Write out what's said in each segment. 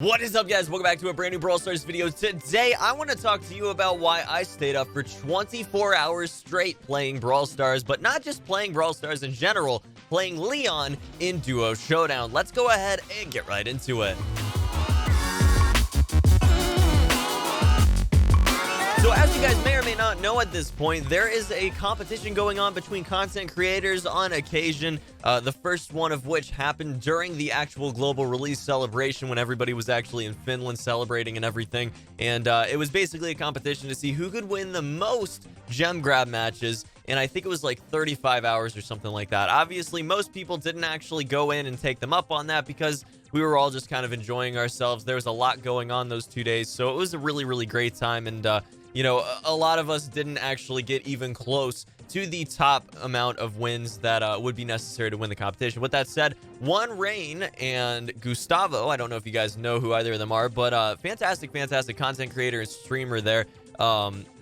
What is up, guys? Welcome back to a brand new Brawl Stars video. Today, I want to talk to you about why I stayed up for 24 hours straight playing Brawl Stars, but not just playing Brawl Stars in general, playing Leon in Duo Showdown. Let's go ahead and get right into it. So as you guys may or may not know at this point, there is a competition going on between content creators on occasion. The first one of which happened during the actual global release celebration when everybody was actually in Finland celebrating and everything. And it was basically a competition to see who could win the most gem grab matches. And I think it was like 35 hours or something like that. Obviously, most people didn't actually go in and take them up on that because we were all just kind of enjoying ourselves. There was a lot going on those 2 days. So it was a really, really great time. And, you know, a lot of us didn't actually get even close to the top amount of wins that would be necessary to win the competition. With that said, Rain and Gustavo, I don't know if you guys know who either of them are, but fantastic content creator and streamer there.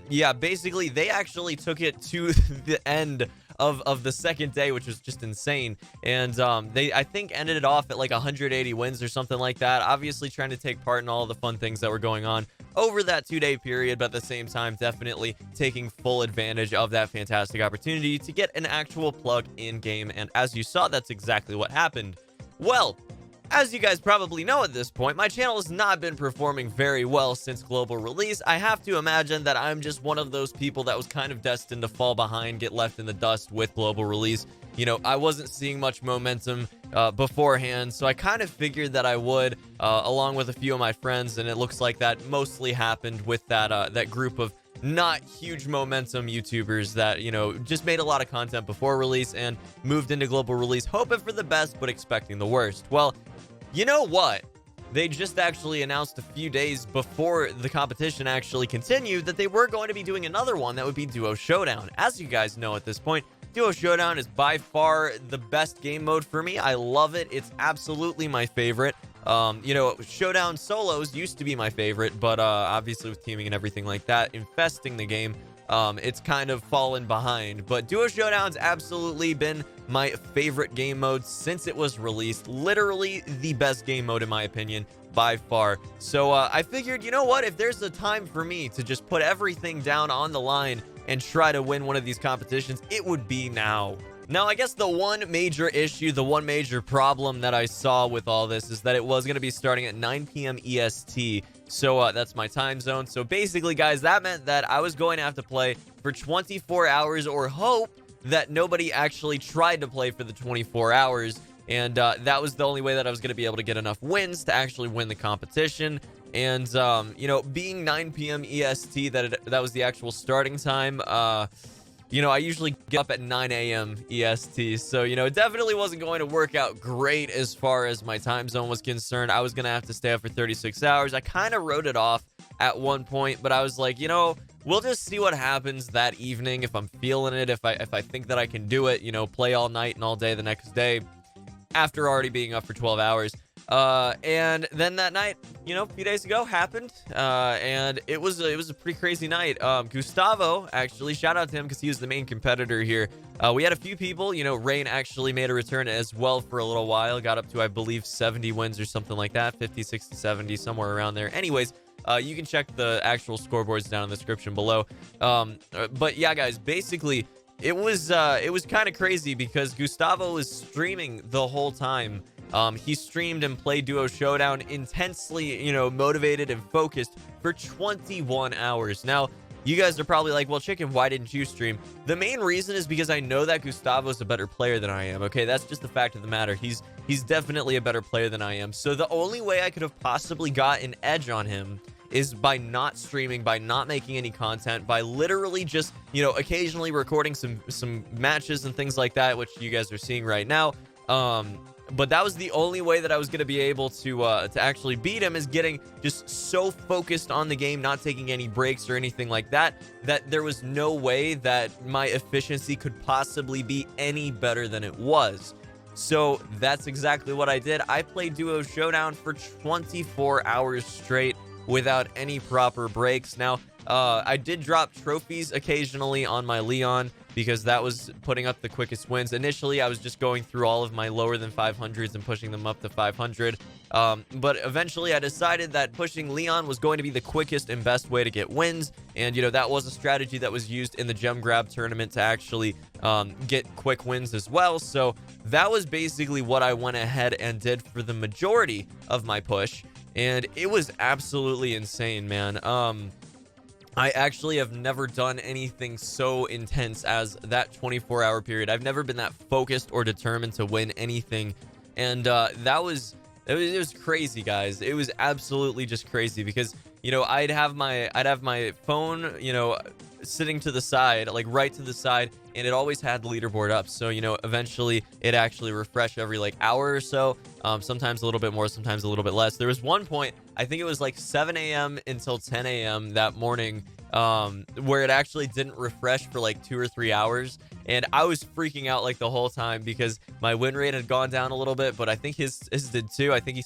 Yeah, basically, they actually took it to the end of the second day, which was just insane. And they, I think, ended it off at like 180 wins or something like that. Obviously, trying to take part in all the fun things that were going on over that 2-day period, but at the same time, definitely taking full advantage of that fantastic opportunity to get an actual plug in game. And as you saw, that's exactly what happened. Well, as you guys probably know at this point, my channel has not been performing very well since global release. I have to imagine that I'm just one of those people that was kind of destined to fall behind, get left in the dust with global release. You know, I wasn't seeing much momentum beforehand, so I kind of figured that I would, along with a few of my friends, and it looks like that mostly happened with that group of not huge momentum YouTubers that, you know, just made a lot of content before release and moved into global release, hoping for the best, but expecting the worst. Well, you know what? They just actually announced a few days before the competition actually continued that they were going to be doing another one that would be Duo Showdown. As you guys know at this point, Duo Showdown is by far the best game mode for me. I love it. It's absolutely my favorite. You know, Showdown solos used to be my favorite, but obviously with teaming and everything like that infesting the game, it's kind of fallen behind. But Duo Showdown's absolutely been my favorite game mode since it was released. Literally the best game mode in my opinion by far. So I figured, you know what, if there's a time for me to just put everything down on the line and try to win one of these competitions, it would be now. Now, I guess the one major issue, the one major problem that I saw with all this is that it was going to be starting at 9 p.m. EST. So that's my time zone. So basically, guys, that meant that I was going to have to play for 24 hours or hope that nobody actually tried to play for the 24 hours. And that was the only way that I was going to be able to get enough wins to actually win the competition. And, you know, being 9 p.m. EST, that was the actual starting time, you know, I usually get up at 9 a.m. EST, so, you know, it definitely wasn't going to work out great as far as my time zone was concerned. I was going to have to stay up for 36 hours. I kind of wrote it off at one point, but I was like, you know, we'll just see what happens that evening if I'm feeling it, if I think that I can do it, you know, play all night and all day the next day after already being up for 12 hours. And then that night, you know, a few days ago happened, and it was a pretty crazy night. Gustavo, actually, shout out to him because he was the main competitor here. We had a few people, you know, Rain actually made a return as well for a little while, got up to, I believe, 70 wins or something like that, 50, 60, 70, somewhere around there. Anyways, you can check the actual scoreboards down in the description below. But yeah, guys, basically, it was kind of crazy because Gustavo was streaming the whole time. He streamed and played Duo Showdown intensely, you know, motivated and focused for 21 hours. Now, you guys are probably like, well, Chicken, why didn't you stream? The main reason is because I know that Gustavo's a better player than I am, okay? That's just the fact of the matter. He's definitely a better player than I am. So the only way I could have possibly got an edge on him is by not streaming, by not making any content, by literally just, you know, occasionally recording some matches and things like that, which you guys are seeing right now. But that was the only way that I was going to be able to actually beat him, is getting just so focused on the game, not taking any breaks or anything like that, that there was no way that my efficiency could possibly be any better than it was. So that's exactly what I did. I played Duo Showdown for 24 hours straight without any proper breaks. Now, I did drop trophies occasionally on my Leon, because that was putting up the quickest wins. Initially, I was just going through all of my lower than 500s and pushing them up to 500. But eventually I decided that pushing Leon was going to be the quickest and best way to get wins. And, that was a strategy that was used in the gem grab tournament to actually get quick wins as well. So that was basically what I went ahead and did for the majority of my push. And it was absolutely insane, man. I actually have never done anything so intense as that 24-hour period. I've never been that focused or determined to win anything. And it was crazy, guys. It was absolutely just crazy because, I'd have my phone, sitting to the side, like right to the side, and it always had the leaderboard up. So, eventually it actually refreshed every like hour or so. Sometimes a little bit more, sometimes a little bit less. There was one point, I think it was like 7 a.m. until 10 a.m. that morning, where it actually didn't refresh for like 2 or 3 hours. And I was freaking out like the whole time because my win rate had gone down a little bit, but I think his did too. I think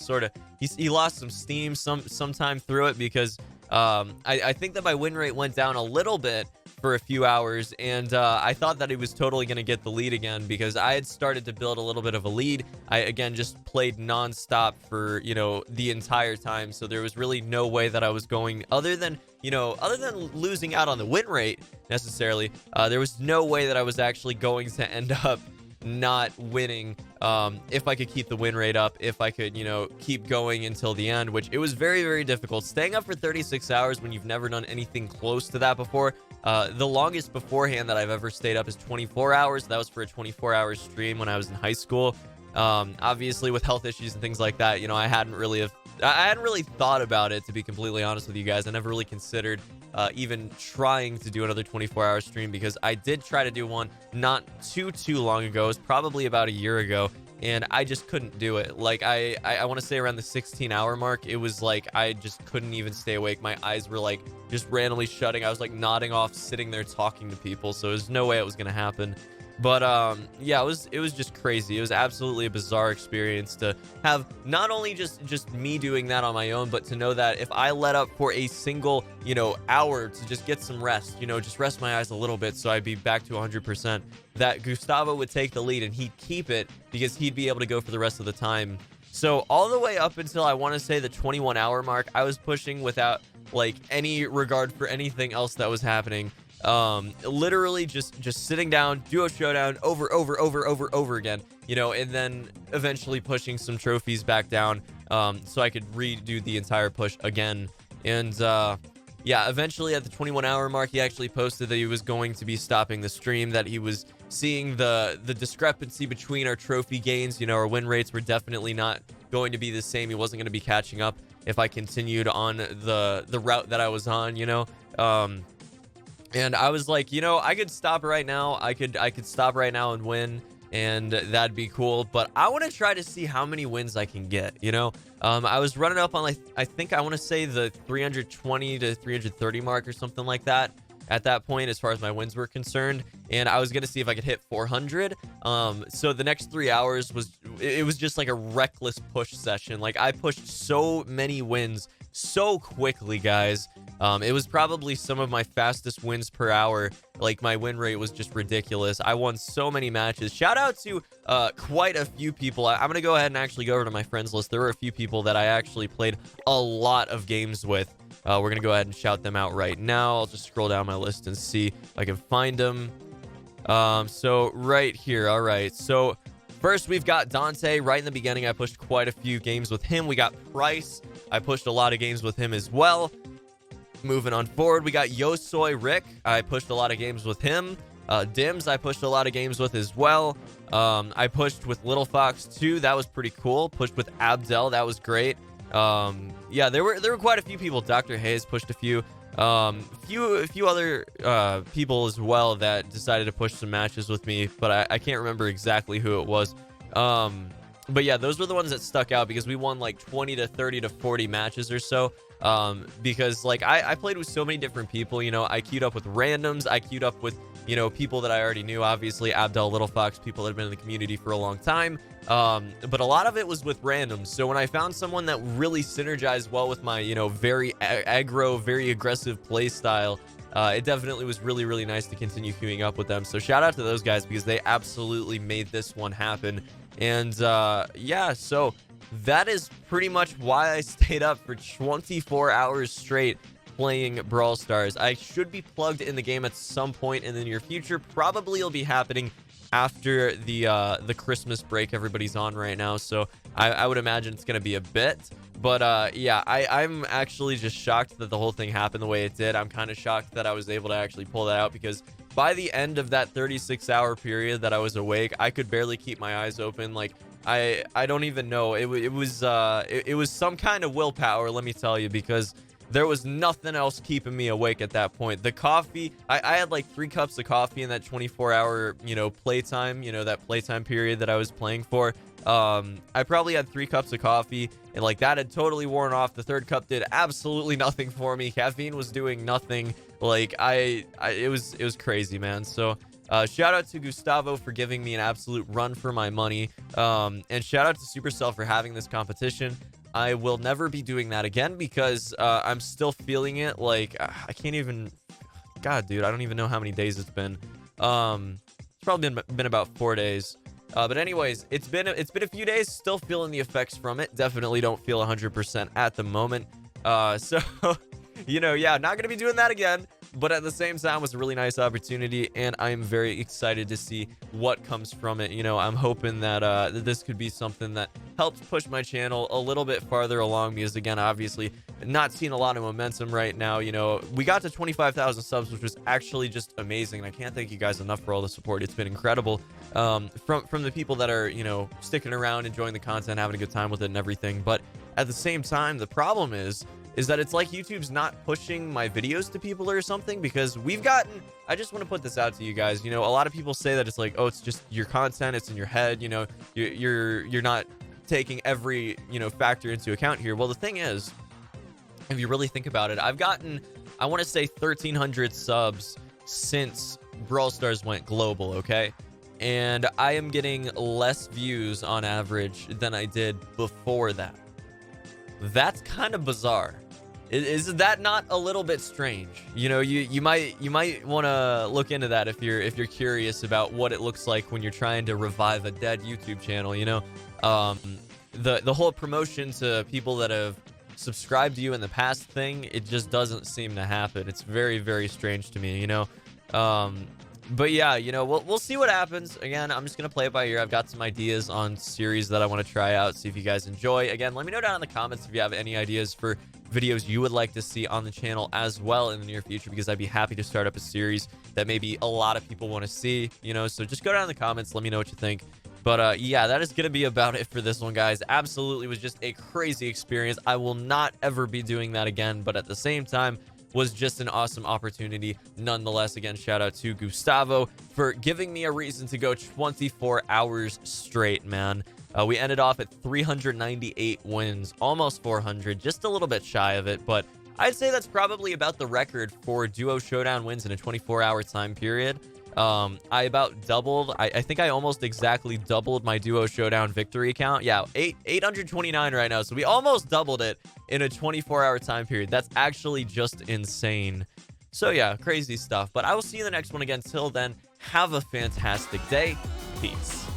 he lost some steam sometime through it because I think that my win rate went down a little bit for a few hours, and I thought that he was totally going to get the lead again because I had started to build a little bit of a lead. I, again, just played nonstop for, the entire time, so there was really no way that I was going, other than losing out on the win rate necessarily, there was no way that I was actually going to end up not winning if I could keep the win rate up, if I could, keep going until the end, which it was very, very difficult. Staying up for 36 hours when you've never done anything close to that before. The longest beforehand that I've ever stayed up is 24 hours. That was for a 24-hour stream when I was in high school. Obviously with health issues and things like that, I hadn't really thought about it, to be completely honest with you guys. I never really considered even trying to do another 24-hour stream because I did try to do one not too long ago. It was probably about a year ago, and I just couldn't do it. Like I want to say around the 16-hour mark, it was like I just couldn't even stay awake. My eyes were like just randomly shutting. I was like nodding off, sitting there talking to people, so there's no way it was gonna happen. But yeah, it was just crazy. It was absolutely a bizarre experience to have not only just me doing that on my own, but to know that if I let up for a single, hour to just get some rest, just rest my eyes a little bit so I'd be back to 100%, that Gustavo would take the lead and he'd keep it because he'd be able to go for the rest of the time. So all the way up until I want to say the 21-hour mark, I was pushing without like any regard for anything else that was happening. Literally just sitting down, duo showdown over again, and then eventually pushing some trophies back down, so I could redo the entire push again. And yeah, eventually at the 21-hour mark, he actually posted that he was going to be stopping the stream, that he was seeing the discrepancy between our trophy gains. Our win rates were definitely not going to be the same. He wasn't going to be catching up if I continued on the route that I was on, and I was like, I could stop right now. I could stop right now and win, and that'd be cool. But I want to try to see how many wins I can get, I was running up on, like, I think I want to say the 320 to 330 mark or something like that at that point, as far as my wins were concerned. And I was going to see if I could hit 400. So the next 3 hours was just like a reckless push session. Like, I pushed so many wins so quickly, guys. It was probably some of my fastest wins per hour. Like, my win rate was just ridiculous. I won so many matches. Shout out to quite a few people. I'm going to go ahead and actually go over to my friends list. There were a few people that I actually played a lot of games with. We're going to go ahead and shout them out right now. I'll just scroll down my list and see if I can find them. So right here. All right. So first, we've got Dante. Right in the beginning, I pushed quite a few games with him. We got Price. I pushed a lot of games with him as well. Moving on forward, we got Yosoy Rick. I pushed a lot of games with him. Dims, I pushed a lot of games with as well. I pushed with Little Fox too. That was pretty cool. Pushed with Abdel. That was great. Yeah, there were quite a few people. Dr. Hayes pushed a few. A few other people as well that decided to push some matches with me, but I can't remember exactly who it was. But yeah, those were the ones that stuck out because we won like 20 to 30 to 40 matches or so. Because like I played with so many different people, I queued up with randoms, I queued up with, people that I already knew, obviously Abdel, Little Fox, people that have been in the community for a long time. But a lot of it was with randoms. So when I found someone that really synergized well with my, very aggro, very aggressive play style, it definitely was really, really nice to continue queuing up with them. So shout out to those guys because they absolutely made this one happen. And yeah, so that is pretty much why I stayed up for 24 hours straight playing Brawl Stars. I should be plugged in the game at some point in the near future. Probably it'll be happening after the Christmas break everybody's on right now. So I would imagine it's gonna be a bit. But yeah, I'm actually just shocked that the whole thing happened the way it did. I'm kind of shocked that I was able to actually pull that out, because by the end of that 36-hour period that I was awake, I could barely keep my eyes open. Like, I don't even know. It was some kind of willpower, let me tell you, because there was nothing else keeping me awake at that point. The coffee, I had like 3 cups of coffee in that 24-hour, playtime, that playtime period that I was playing for. I probably had 3 cups of coffee, and like that had totally worn off. The 3rd cup did absolutely nothing for me. Caffeine was doing nothing. Like it was crazy, man. So shout out to Gustavo for giving me an absolute run for my money. And shout out to Supercell for having this competition. I will never be doing that again because I'm still feeling it. Like I can't even. God, dude, I don't even know how many days it's been. It's probably been about 4 days. But anyways, it's been a few days. Still feeling the effects from it. Definitely don't feel 100% at the moment. So yeah, not gonna be doing that again. But at the same time, it was a really nice opportunity, and I'm very excited to see what comes from it. I'm hoping that that this could be something that helps push my channel a little bit farther along, because again, obviously not seeing a lot of momentum right now. We got to 25,000 subs, which was actually just amazing, and I can't thank you guys enough for all the support. It's been incredible from the people that are sticking around, enjoying the content, having a good time with it and everything. But at the same time, the problem is that it's like YouTube's not pushing my videos to people or something, because we've gotten, I just want to put this out to you guys, a lot of people say that it's like, oh, it's just your content, it's in your head, you're not taking every factor into account here. Well, the thing is, if you really think about it, I've gotten, I want to say 1,300 subs since Brawl Stars went global, okay? And I am getting less views on average than I did before that. That's kind of bizarre. Is that not a little bit strange? You might want to look into that if you're curious about what it looks like when you're trying to revive a dead YouTube channel. The whole promotion to people that have subscribed to you in the past thing, it just doesn't seem to happen. It's very, very strange to me. But yeah, we'll see what happens. Again, I'm just gonna play it by ear. I've got some ideas on series that I want to try out, see if you guys enjoy. Again, let me know down in the comments if you have any ideas for videos you would like to see on the channel as well in the near future, because I'd be happy to start up a series that maybe a lot of people want to see. So just go down in the comments, let me know what you think. But yeah, that is gonna be about it for this one, guys. Absolutely was just a crazy experience. I will not ever be doing that again, but at the same time, was just an awesome opportunity nonetheless. Again, shout out to Gustavo for giving me a reason to go 24 hours straight, man. We ended off at 398 wins, almost 400, just a little bit shy of it, but I'd say that's probably about the record for duo showdown wins in a 24-hour time period. I about doubled, I think I almost exactly doubled my duo showdown victory count. Yeah, 829 right now, so we almost doubled it in a 24-hour time period. That's actually just insane. So yeah, crazy stuff. But I will see you in the next one. Again, till then, have a fantastic day. Peace.